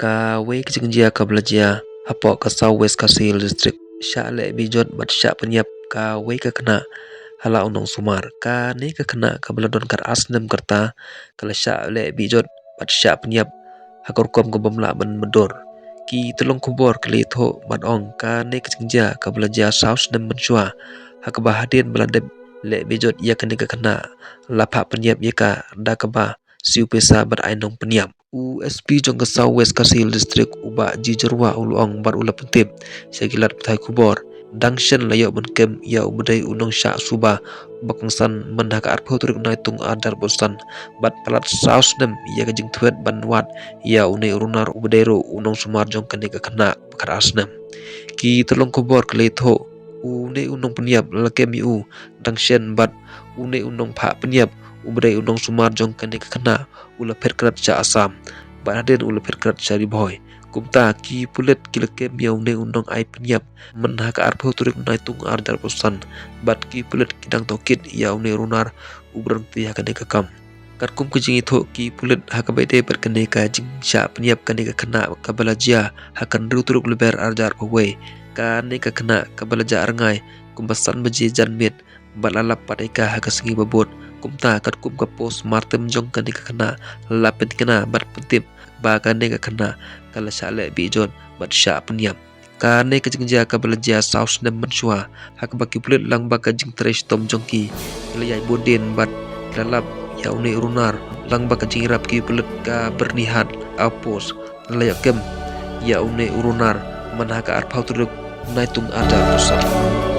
Ka wei kejengja ka belajia hapo ka Southwest Kasil District sya le bijot bat sya penyap ka wei ka kena hala unong sumar ka ne ka kena ka beladon kar asnem kerta kala sya le bijot bat sya penyap hakor kom ko bamla ban medor ki telong kubor kali tho bat ong ka ne kejengja ka belajia South nem menchua hakabah hadin beladep le bijot ya kene ka kena lapha penyap ya ka da ka ba siu pesa ber ainong penyap USP jong ke Southwest Kasil District uba jijerwa uluong bar ula pentip segilat petai kubor dangshen layo benkem ya ubedai unong syak suba bakangsan mendhaka arpo turik naitung adar bosan bat palat saus nem ya kejing tuet banwat ya une urunar ubedero unong sumar jong kene ka kena keras nem ki telong kubor kletho une unong penyap lakem yu dangshen bat une unong pha penyap ubedai unong sumar jong kene ka kena ula perkrat cha asam baraden ula perkrat cari boy kumta ki pulet kileke miau ne undong ai penyap menha ka arpo turik naitung ardar bosan bat ki pulet kidang tokit ya une runar ubrang ti hakane ka kam kat kum kujing itu ki pulet hakabede berkene ka jing sya penyap kane ka kena ka balajia hakan ru turuk leber arjar pawai kane ka kena ka balaja arngai kumbasan beji janmit balalap padeka hakasengi babot kumta kat kum ka pos martem jong kane ka kena lapet kena bat pentip ba kane ka kena kala syale bijon bat sya penyap kane ka jingja ka belaja saus nem menchua hak baki pulet lang ba ka jing tresh tom jongki kala yai bodin bat kalap ya une runar lang ba ka jing rap ki pulet ka bernihat apos layak kem ya une urunar manha ka arpau turuk naitung ada pusat